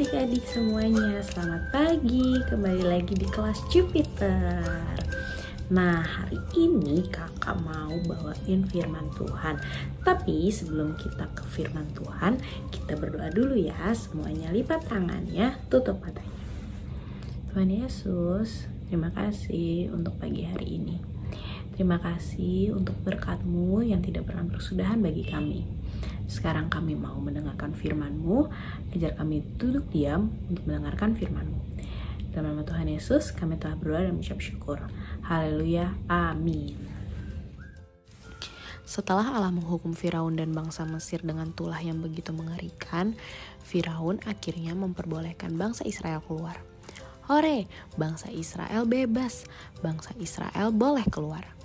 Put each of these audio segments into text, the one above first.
adik-adik semuanya, selamat pagi. Kembali lagi di kelas Jupiter. Nah, hari ini kakak mau bawain firman Tuhan. Tapi sebelum kita ke firman Tuhan, kita berdoa dulu ya. Semuanya lipat tangannya, tutup matanya. Tuhan Yesus, terima kasih untuk pagi hari ini. Terima kasih untuk berkat-Mu yang tidak pernah berkesudahan bagi kami. Sekarang kami mau mendengarkan firman-Mu, ajar kami duduk diam untuk mendengarkan firman-Mu. Dalam nama Tuhan Yesus, kami telah berdoa dan mengucap syukur. Haleluya, amin. Setelah Allah menghukum Firaun dan bangsa Mesir dengan tulah yang begitu mengerikan, Firaun akhirnya memperbolehkan bangsa Israel keluar. Hore, bangsa Israel bebas, bangsa Israel boleh keluar.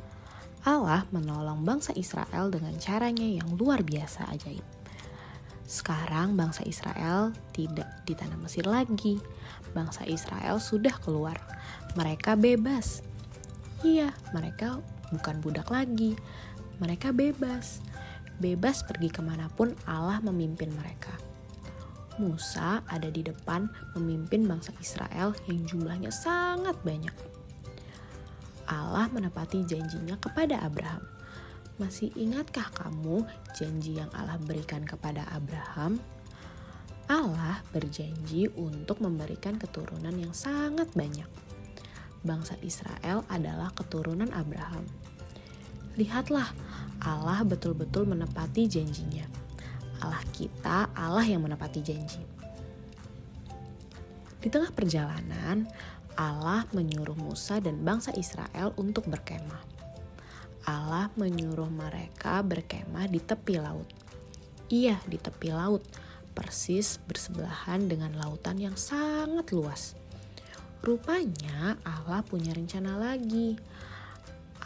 Allah menolong bangsa Israel dengan caranya yang luar biasa ajaib. Sekarang bangsa Israel tidak di tanah Mesir lagi. Bangsa Israel sudah keluar. Mereka bebas. Iya, mereka bukan budak lagi. Mereka bebas. Bebas pergi kemanapun Allah memimpin mereka. Musa ada di depan memimpin bangsa Israel yang jumlahnya sangat banyak. Allah menepati janjinya kepada Abraham. Masih ingatkah kamu janji yang Allah berikan kepada Abraham? Allah berjanji untuk memberikan keturunan yang sangat banyak. Bangsa Israel adalah keturunan Abraham. Lihatlah, Allah betul-betul menepati janjinya. Allah kita, Allah yang menepati janji. Di tengah perjalanan, Allah menyuruh Musa dan bangsa Israel untuk berkemah. Allah menyuruh mereka berkemah di tepi laut. Iya, di tepi laut, persis bersebelahan dengan lautan yang sangat luas. Rupanya Allah punya rencana lagi.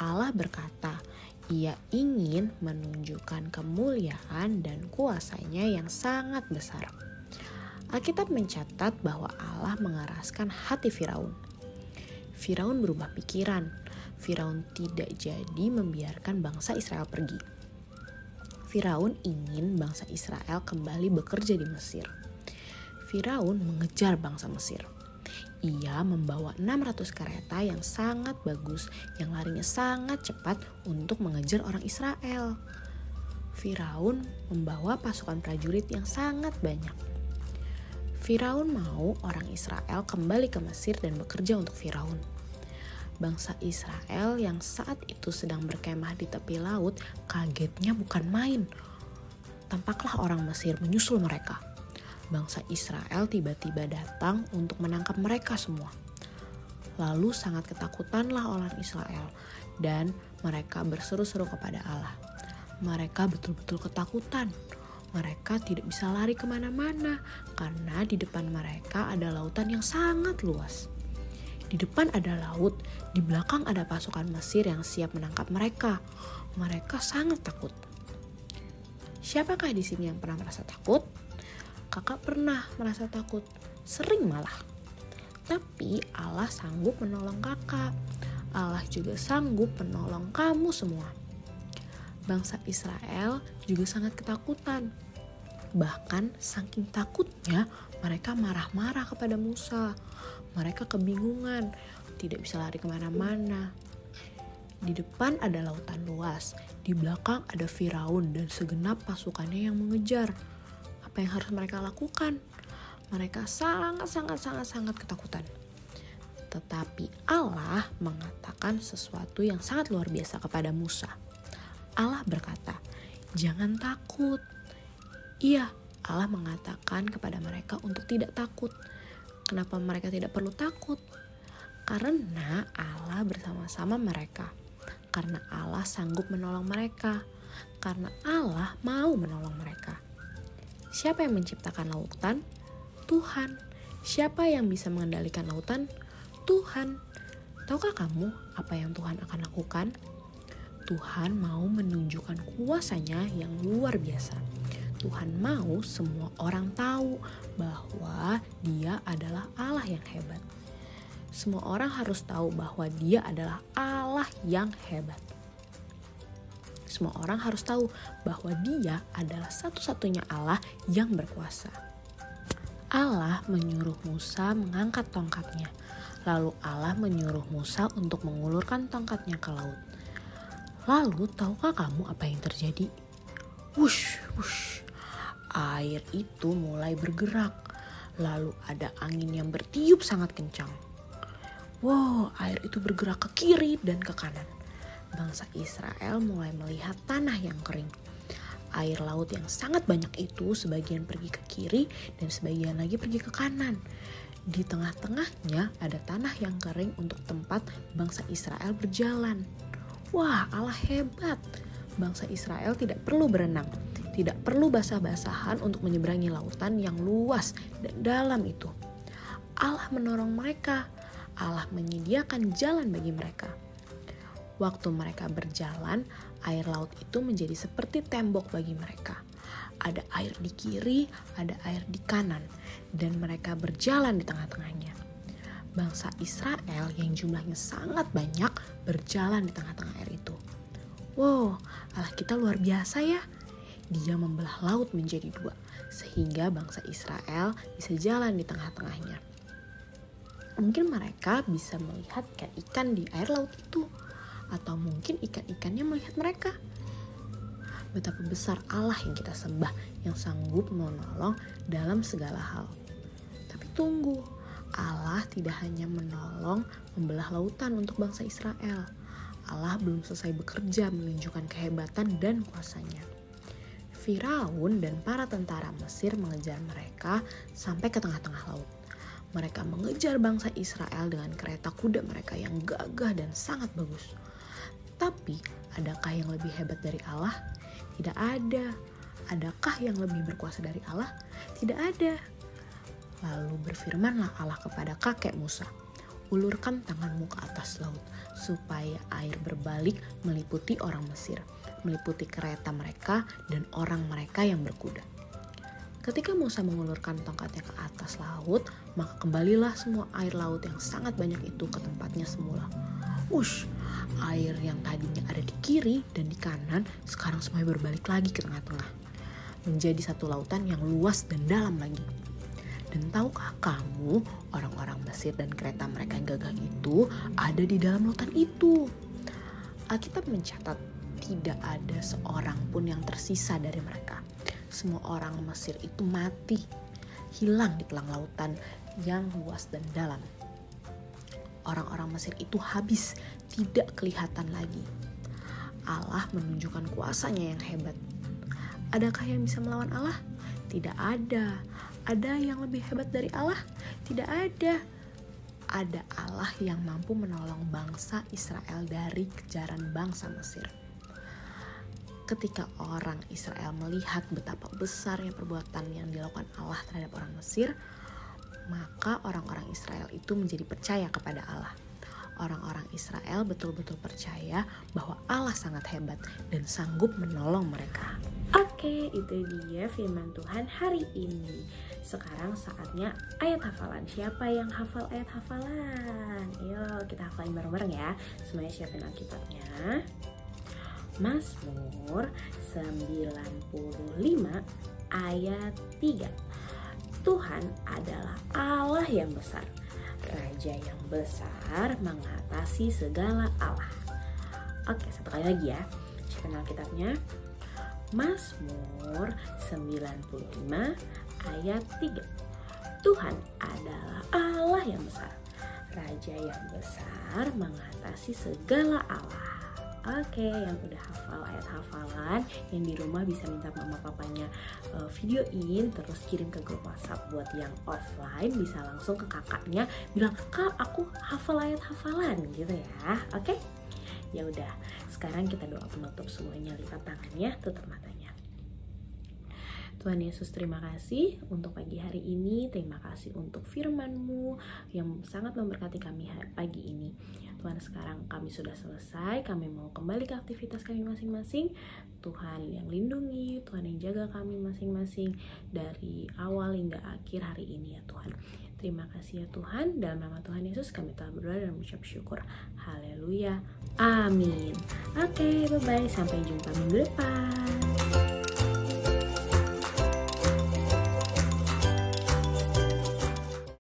Allah berkata, Ia ingin menunjukkan kemuliaan dan kuasanya yang sangat besar. Alkitab mencatat bahwa Allah mengeraskan hati Firaun. Firaun berubah pikiran. Firaun tidak jadi membiarkan bangsa Israel pergi. Firaun ingin bangsa Israel kembali bekerja di Mesir. Firaun mengejar bangsa Mesir. Ia membawa 600 kereta yang sangat bagus, yang larinya sangat cepat untuk mengejar orang Israel. Firaun membawa pasukan prajurit yang sangat banyak. Firaun mau orang Israel kembali ke Mesir dan bekerja untuk Firaun. Bangsa Israel yang saat itu sedang berkemah di tepi laut kagetnya bukan main. Tampaklah orang Mesir menyusul mereka. Bangsa Israel tiba-tiba datang untuk menangkap mereka semua. Lalu sangat ketakutanlah orang Israel dan mereka berseru-seru kepada Allah. Mereka betul-betul ketakutan. Mereka tidak bisa lari kemana-mana karena di depan mereka ada lautan yang sangat luas. Di depan ada laut, di belakang ada pasukan Mesir yang siap menangkap mereka. Mereka sangat takut. Siapakah di sini yang pernah merasa takut? Kakak pernah merasa takut, sering malah. Tapi Allah sanggup menolong kakak. Allah juga sanggup menolong kamu semua. Bangsa Israel juga sangat ketakutan. Bahkan saking takutnya mereka marah-marah kepada Musa. Mereka kebingungan, tidak bisa lari kemana-mana. Di depan ada lautan luas, di belakang ada Firaun dan segenap pasukannya yang mengejar. Apa yang harus mereka lakukan? Mereka sangat ketakutan. Tetapi Allah mengatakan sesuatu yang sangat luar biasa kepada Musa. Allah berkata, jangan takut. Iya, Allah mengatakan kepada mereka untuk tidak takut. Kenapa mereka tidak perlu takut? Karena Allah bersama-sama mereka. Karena Allah sanggup menolong mereka. Karena Allah mau menolong mereka. Siapa yang menciptakan lautan? Tuhan. Siapa yang bisa mengendalikan lautan? Tuhan. Tahukah kamu apa yang Tuhan akan lakukan? Tuhan mau menunjukkan kuasanya yang luar biasa. Tuhan mau semua orang tahu bahwa Dia adalah Allah yang hebat. Semua orang harus tahu bahwa Dia adalah Allah yang hebat. Semua orang harus tahu bahwa Dia adalah satu-satunya Allah yang berkuasa. Allah menyuruh Musa mengangkat tongkatnya. Lalu Allah menyuruh Musa untuk mengulurkan tongkatnya ke laut. Lalu tahukah kamu apa yang terjadi? Wush, wush. Air itu mulai bergerak. Lalu ada angin yang bertiup sangat kencang. Wow, air itu bergerak ke kiri dan ke kanan. Bangsa Israel mulai melihat tanah yang kering. Air laut yang sangat banyak itu sebagian pergi ke kiri dan sebagian lagi pergi ke kanan. Di tengah-tengahnya ada tanah yang kering untuk tempat bangsa Israel berjalan. Wah, Allah hebat. Bangsa Israel tidak perlu berenang, tidak perlu basah-basahan untuk menyeberangi lautan yang luas dan dalam itu. Allah menolong mereka. Allah menyediakan jalan bagi mereka. Waktu mereka berjalan, air laut itu menjadi seperti tembok bagi mereka. Ada air di kiri, ada air di kanan, dan mereka berjalan di tengah-tengahnya. Bangsa Israel yang jumlahnya sangat banyak berjalan di tengah-tengah air itu. Wow, Allah kita luar biasa ya. Dia membelah laut menjadi dua, sehingga bangsa Israel bisa jalan di tengah-tengahnya. Mungkin mereka bisa melihat ikan-ikan di air laut itu, atau mungkin ikan-ikannya melihat mereka. Betapa besar Allah yang kita sembah, yang sanggup menolong dalam segala hal. Tapi tunggu, Allah tidak hanya menolong membelah lautan untuk bangsa Israel. Allah belum selesai bekerja menunjukkan kehebatan dan kuasanya. Firaun dan para tentara Mesir mengejar mereka sampai ke tengah-tengah laut. Mereka mengejar bangsa Israel dengan kereta kuda mereka yang gagah dan sangat bagus. Tapi, adakah yang lebih hebat dari Allah? Tidak ada. Adakah yang lebih berkuasa dari Allah? Tidak ada. Lalu berfirmanlah Allah kepada kakek Musa, ulurkan tanganmu ke atas laut, supaya air berbalik meliputi orang Mesir, meliputi kereta mereka dan orang mereka yang berkuda. Ketika Musa mengulurkan tongkatnya ke atas laut, maka kembalilah semua air laut yang sangat banyak itu ke tempatnya semula. Wush, air yang tadinya ada di kiri dan di kanan sekarang semuanya berbalik lagi ke tengah-tengah. Menjadi satu lautan yang luas dan dalam lagi. Dan tahukah kamu, orang-orang Mesir dan kereta mereka yang gagah itu ada di dalam lautan itu. Alkitab mencatat tidak ada seorang pun yang tersisa dari mereka. Semua orang Mesir itu mati, hilang di telang lautan yang luas dan dalam. Orang-orang Mesir itu habis, tidak kelihatan lagi. Allah menunjukkan kuasanya yang hebat. Adakah yang bisa melawan Allah? Tidak ada. Ada yang lebih hebat dari Allah? Tidak ada. Ada Allah yang mampu menolong bangsa Israel dari kejaran bangsa Mesir. Ketika orang Israel melihat betapa besarnya perbuatan yang dilakukan Allah terhadap orang Mesir, maka orang-orang Israel itu menjadi percaya kepada Allah. Orang-orang Israel betul-betul percaya bahwa Allah sangat hebat dan sanggup menolong mereka. Oke, itu dia firman Tuhan hari ini. Sekarang saatnya ayat hafalan. Siapa yang hafal ayat hafalan? Ayo kita hafalin bareng-bareng ya. Semuanya siapin Alkitabnya. Mazmur 95 ayat 3. Tuhan adalah Allah yang besar, Raja yang besar mengatasi segala Allah. Oke, satu kali lagi ya. Siapin Alkitabnya. Mazmur 95 ayat 3. Tuhan adalah Allah yang besar, Raja yang besar mengatasi segala Allah. Oke, yang udah hafal ayat hafalan, yang di rumah bisa minta mama papanya videoin, terus kirim ke grup WhatsApp. Buat yang offline bisa langsung ke kakaknya bilang, "Kak, aku hafal ayat hafalan," gitu ya. Oke? Ya udah, sekarang kita doa penutup semuanya, lipat tangannya, tutup matanya. Tuhan Yesus, terima kasih untuk pagi hari ini. Terima kasih untuk firman-Mu yang sangat memberkati kami pagi ini. Tuhan, sekarang kami sudah selesai. Kami mau kembali ke aktivitas kami masing-masing. Tuhan yang lindungi, Tuhan yang jaga kami masing-masing dari awal hingga akhir hari ini ya Tuhan. Terima kasih ya Tuhan. Dalam nama Tuhan Yesus kami telah berdoa dan mengucap syukur. Haleluya. Amin. Oke, bye-bye. Sampai jumpa minggu depan.